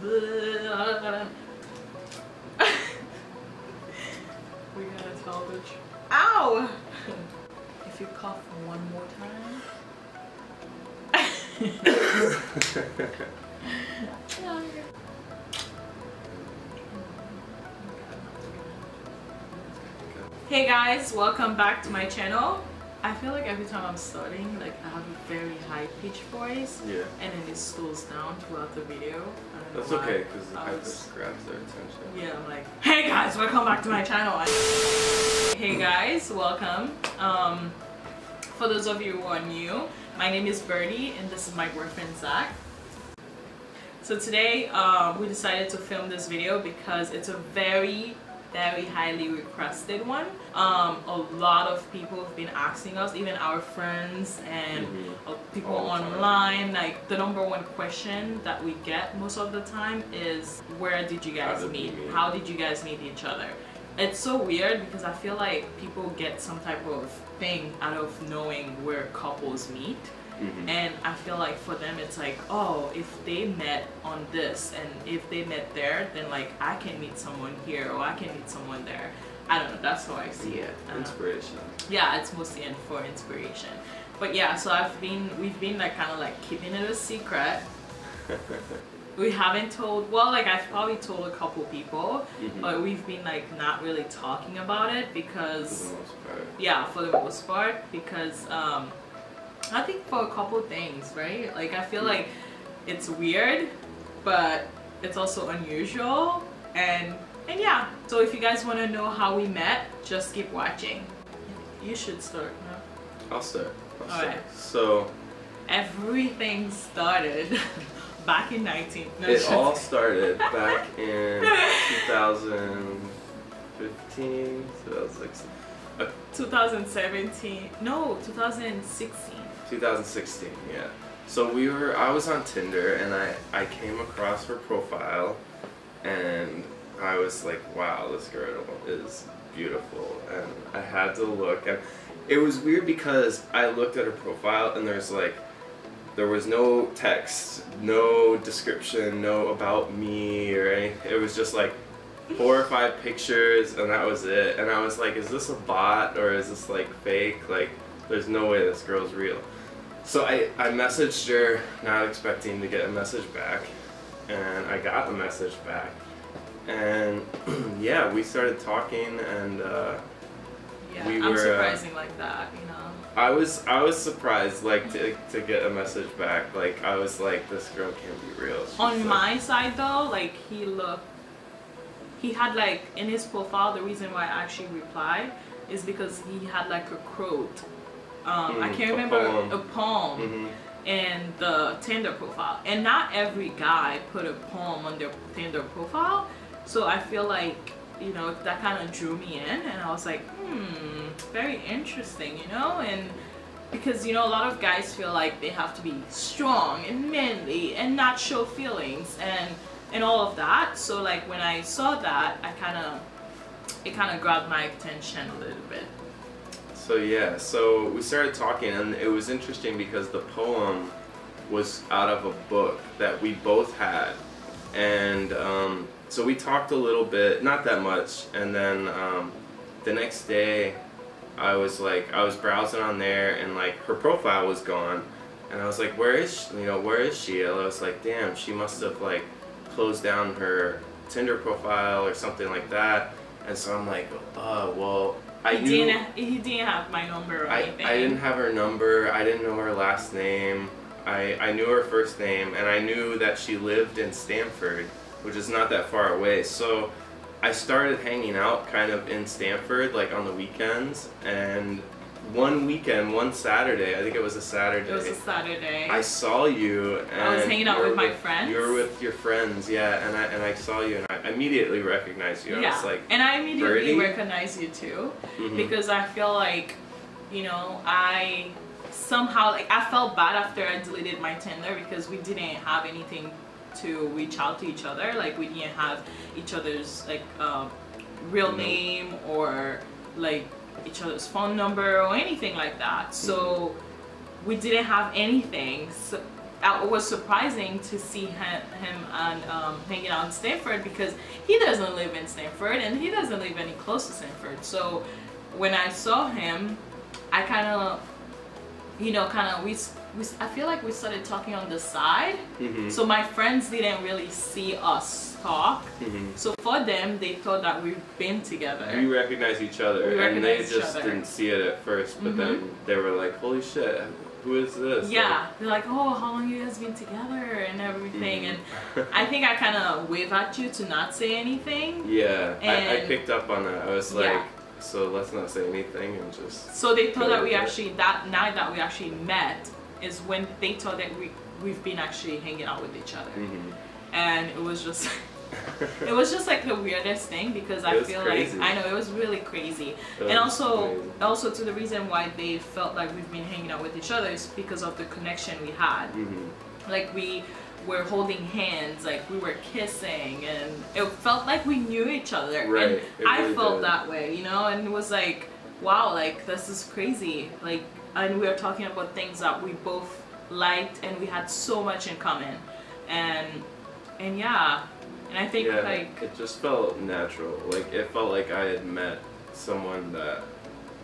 We gotta tell the truth. Ow! If you cough one more time. Hey guys, welcome back to my channel. I feel like every time I'm starting, like I have a very high pitched voice. Yeah. And then it slows down throughout the video. That's okay, because the hype grabs their attention. Yeah, I'm like, hey guys, welcome back to my channel. Hey guys, welcome. For those of you who are new, my name is Birdie and this is my boyfriend Zach. So today we decided to film this video because it's a very highly requested one. A lot of people have been asking us, even our friends and people online. Like the #1 question that we get most of the time is, where did you guys meet? How did you guys meet each other? It's so weird because I feel like people get some type of thing out of knowing where couples meet. And I feel like for them it's like, oh, if they met on this and if they met there, then like I can meet someone here or I can meet someone there. I don't know, that's how I see it. Inspiration. Yeah, it's mostly for inspiration. But yeah, so we've been like kind of like keeping it a secret. We haven't told, well, like I've probably told a couple people, but we've been like not really talking about it because, for the most part. Yeah, for the most part, because I think for a couple things, right? Like I feel like it's weird, but it's also unusual, and yeah. So if you guys want to know how we met, just keep watching. You should start. No? I'll start. Alright. So everything started back in It all started back in 2015, 2016. 2017. No, 2016. 2016, yeah. So I was on Tinder and I came across her profile and I was like, wow, this girl is beautiful, and I had to look, and it was weird because I looked at her profile and there was no text, no description, no about me or anything. It was just like 4 or 5 pictures and that was it, and I was like, is this a bot or is this like fake? Like there's no way this girl's real. So I messaged her, not expecting to get a message back, and I got a message back, and yeah, we started talking, and I'm surprising like that, you know. I was surprised, like to get a message back. Like I was like, this girl can't be real. On my side though, like he had like in his profile, the reason why I actually replied is because he had like a quote. I can't remember, a poem in the Tinder profile, and not every guy put a poem on their Tinder profile, so I feel like, you know, that kind of drew me in, and I was like, very interesting, you know. And because, you know, a lot of guys feel like they have to be strong and manly and not show feelings and all of that, so like when I saw that, it kind of grabbed my attention a little bit. So yeah, so we started talking, and it was interesting because the poem was out of a book that we both had, and so we talked a little bit, not that much, and then the next day I was browsing on there, and like her profile was gone, and I was like, where is she? You know, where is she? And I was like, damn, she must have like closed down her Tinder profile or something like that. And so I'm like, well, he didn't have my number or anything. I didn't have her number. I didn't know her last name. I knew her first name, and I knew that she lived in Stamford, which is not that far away. So I started hanging out kind of in Stamford, like on the weekends, and one Saturday, I think it was a Saturday. It was a Saturday. I saw you, and I was hanging out with my friends. You were with your friends, yeah, and I saw you, and I immediately recognized you. Yeah, I was like, and I immediately Birdie? recognized you too, because I feel like, you know, I somehow, like, I felt bad after I deleted my Tinder because we didn't have anything to reach out to each other. Like we didn't have each other's like real name or like each other's phone number or anything like that. So we didn't have anything. it was surprising to see him and hanging out in Stanford, because he doesn't live in Stanford and he doesn't live any close to Stanford. So when I saw him, I kind of, you know, I feel like we started talking on the side. So my friends didn't really see us talk. So for them, they thought that we've been together. We recognize each other, We and they recognize each just other. didn't see it at first, but then they were like, holy shit, who is this? Yeah, they're like, oh, how long you guys been together and everything. And I think I kind of wave at you to not say anything. Yeah, I And- picked up on that. I was like, Yeah. so let's not say anything and just... So they thought that we Yeah. actually, that night that we actually met is when they thought that we've been actually hanging out with each other. And it was just it was just like the weirdest thing, because I It was feel crazy. like, I know, it was really crazy. It And was amazing. also to the reason why they felt like we've been hanging out with each other is because of the connection we had. Like we were holding hands, like we were kissing, and it felt like we knew each other. Right, And it I really felt did. that way, you know, and it was like, wow, like this is crazy. Like, and we were talking about things that we both liked and we had so much in common. And yeah. And I think Yeah, like it just felt natural. Like, it felt like I had met someone that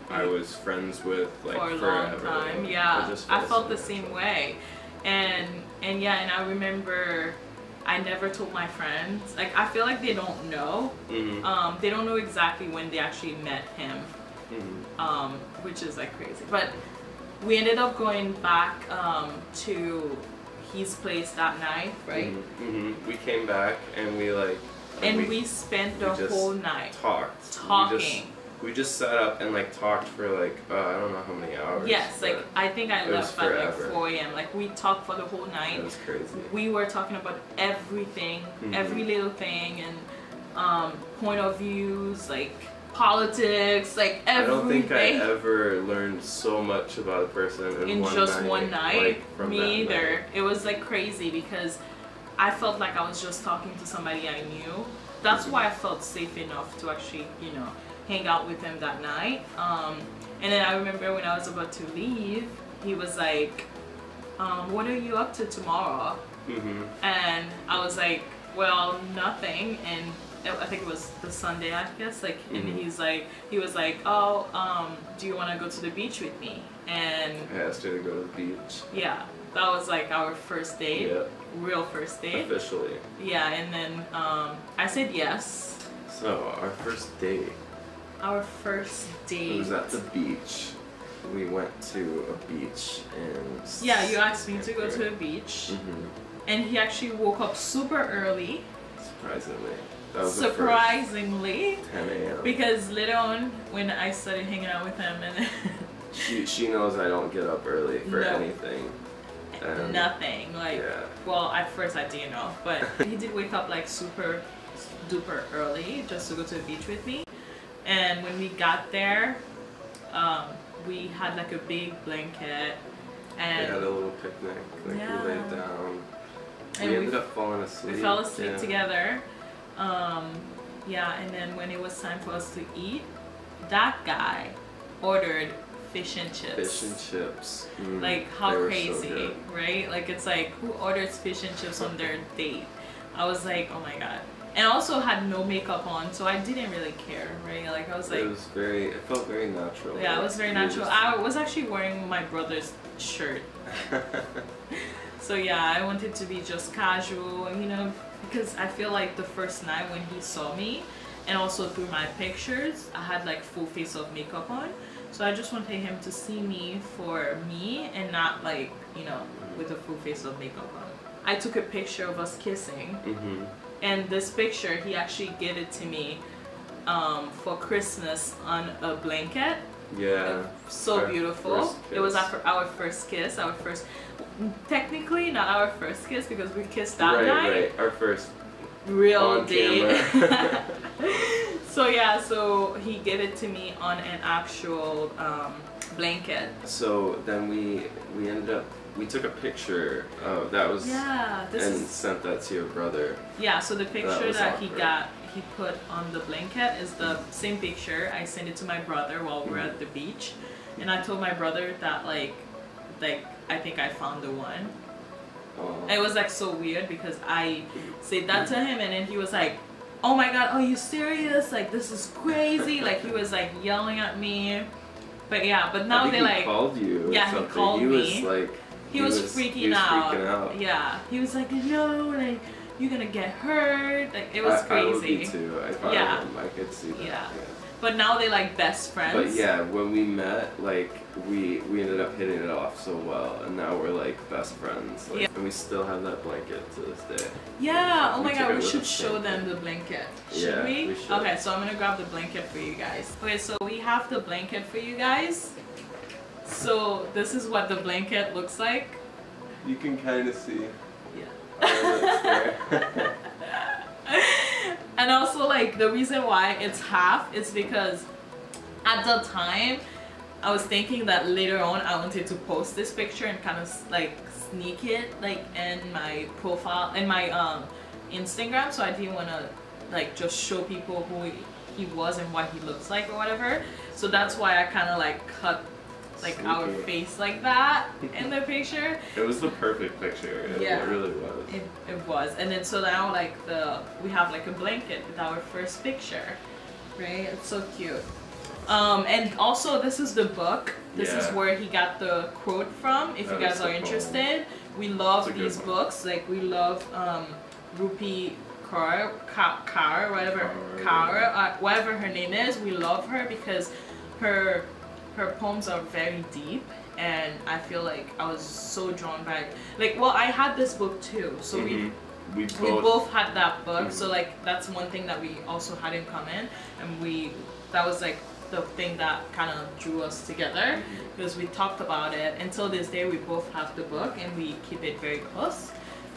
I was friends with, like, for a forever. long time. It Yeah, just I felt so the natural. same way. And yeah, and I remember I never told my friends. Like, I feel like they don't know. They don't know exactly when they actually met him, which is like crazy. But we ended up going back to his place that night, right? We came back and we like... And we spent the just whole night talked. talking. We just sat up and like talked for like, I don't know how many hours. Yes, like but I think I it was left at like forever. 4 a.m. Like we talked for the whole night. It was crazy. We were talking about everything, every little thing, and point of views, like politics, like I don't everything. think I ever learned so much about a person in just one night. like, from Me that either. night. It was like crazy because I felt like I was just talking to somebody I knew. That's why I felt safe enough to actually, you know, hang out with him that night. And then I remember when I was about to leave, he was like, what are you up to tomorrow? And I was like, well, nothing. And I think it was the Sunday, I guess. Like, and he was like, oh, do you want to go to the beach with me? And I asked her to go to the beach. yeah, that was like our first date, Yeah. real first date. Officially. Yeah, and then I said yes. So, our first date. Our first date. It was at the beach. We went to a beach and... Yeah, you asked me to go to the beach, and he actually woke up super early. Surprisingly. That was Surprisingly, the first 10 a.m. because later on when I started hanging out with him, and She knows I don't get up early for No. anything. And nothing. Like, yeah. well, at first I didn't know, but he did wake up like super duper early just to go to the beach with me. And when we got there, we had like a big blanket, We and had a little picnic. Like, Yeah. we laid down. And We ended up falling asleep. we fell asleep yeah. together. Yeah, and then when it was time for us to eat, that guy ordered fish and chips. Fish and chips. Like, how They were so crazy, good. right? Like, it's like, who orders fish and chips on their date? I was like, oh my god. And I also had no makeup on, so I didn't really care, right? Like, I was like, It felt very natural. yeah, it was very We natural. just- I was actually wearing my brother's shirt. So yeah, I wanted to be just casual, you know, because I feel like the first night when he saw me, and also through my pictures, I had like full face of makeup on. So I just wanted him to see me for me and not like, you know, with a full face of makeup on. I took a picture of us kissing, and this picture, he actually gave it to me for Christmas on a blanket. Yeah. So Our beautiful. first It was kiss. our first kiss, technically not our first kiss because we kissed that Right, night. right. Our first Real on date. camera. So yeah, so he gave it to me on an actual blanket. So then we ended up, we took a picture of that was Yeah, this and is sent that to your brother. yeah. So the picture was that awkward. he put on the blanket is the same picture. I sent it to my brother while we were at the beach, and I told my brother that like I think I found the one. It was like so weird because I said that to him and then he was like, oh my god, are you serious? Like this is crazy. Like he was like yelling at me. But yeah, but now they like called you. Yeah, he called me. Was like he was freaking out. Yeah, he was like, no, like you're gonna get hurt. Like it was crazy. I would be too. I thought of him. I could see that. Yeah. But now they're like best friends. But yeah, when we met, like we ended up hitting it off so well, and now we're like best friends. Like, and we still have that blanket to this day. Yeah. Oh my god, we should show them the blanket. Should we? We should. Okay, so I'm gonna grab the blanket for you guys. Okay, so we have the blanket for you guys. So this is what the blanket looks like. You can kind of see. Yeah. And also like the reason why it's half is because at the time I was thinking that later on I wanted to post this picture and kind of like sneak it like in my profile in my Instagram, so I didn't want to like just show people who he was and what he looks like or whatever. So that's why I kind of like cut like our face like that in the picture. It was the perfect picture. It really was. It was. And then so now like we have like a blanket with our first picture, right? It's so cute. And also this is the book. This is where he got the quote from. If you guys are interested, we love these books. Like we love Rupi Kaur, whatever her name is. We love her because her poems are very deep, and I feel like I was so drawn by it. Like, well, I had this book too, so we both had that book. So like that's one thing that we also had in common, and that was like the thing that kind of drew us together because we talked about it. Until this day, we both have the book and we keep it very close.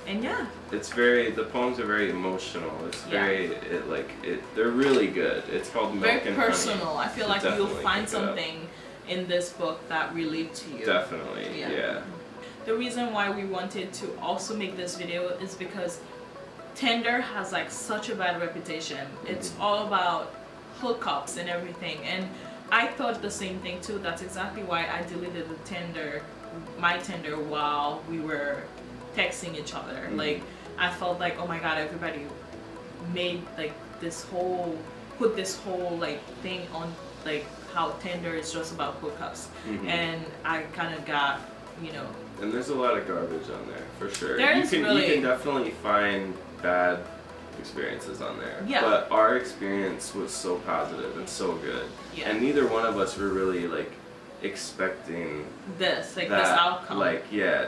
And yeah, the poems are very emotional. It's they're really good. It's called Milk and Honey. Very personal. I feel like you'll find something in this book that relate to you. Definitely, yeah. The reason why we wanted to also make this video is because Tinder has like such a bad reputation. It's all about hookups and everything, and I thought the same thing too. That's exactly why I deleted my Tinder while we were texting each other. Like I felt like, oh my god, everybody made like put this whole like thing on like how Tinder is just about hookups, and I kind of got, and there's a lot of garbage on there for sure. You can definitely find bad experiences on there, but our experience was so positive and so good, and neither one of us were really like expecting this outcome.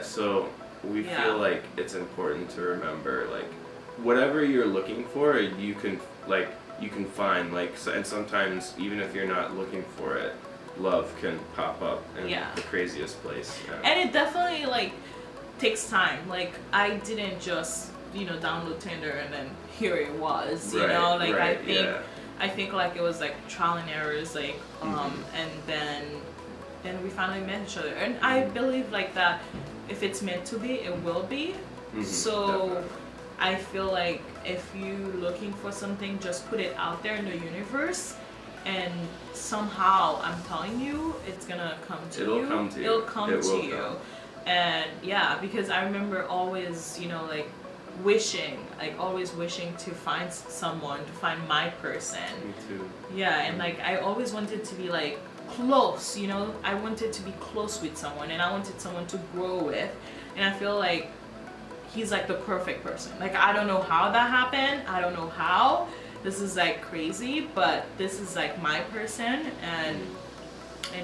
So we feel like it's important to remember, like, whatever you're looking for, you can find, and sometimes even if you're not looking for it, love can pop up in the craziest place. And it definitely like takes time. Like I didn't just download Tinder and then here it was. I think like it was like trial and errors, like and then we finally met each other, and I believe like that if it's meant to be, it will be. So definitely. I feel like if you're looking for something, just put it out there in the universe, and somehow, I'm telling you, it's gonna come to you. It'll come to you. And yeah, because I remember always, like always wishing to find someone, to find my person. Me too. Yeah, and like I always wanted to be like close, I wanted to be close with someone, and I wanted someone to grow with, and I feel like he's like the perfect person. Like I don't know how that happened. I don't know how. This is like crazy, but this is like my person, and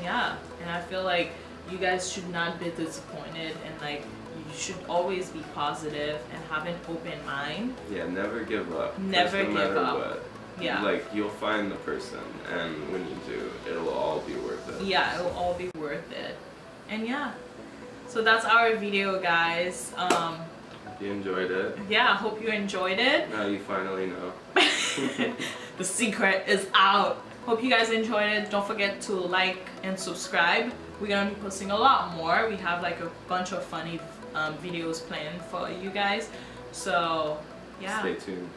yeah, and I feel like you guys should not be disappointed, and like you should always be positive and have an open mind. Yeah, never give up. Never give up. What, like you'll find the person, and when you do, it'll all be worth it. Yeah, it'll all be worth it. And yeah, so that's our video, guys. You enjoyed it? Yeah, I hope you enjoyed it. Now you finally know. The secret is out. Hope you guys enjoyed it. Don't forget to like and subscribe. We're gonna be posting a lot more. We have like a bunch of funny videos planned for you guys. So yeah. Stay tuned.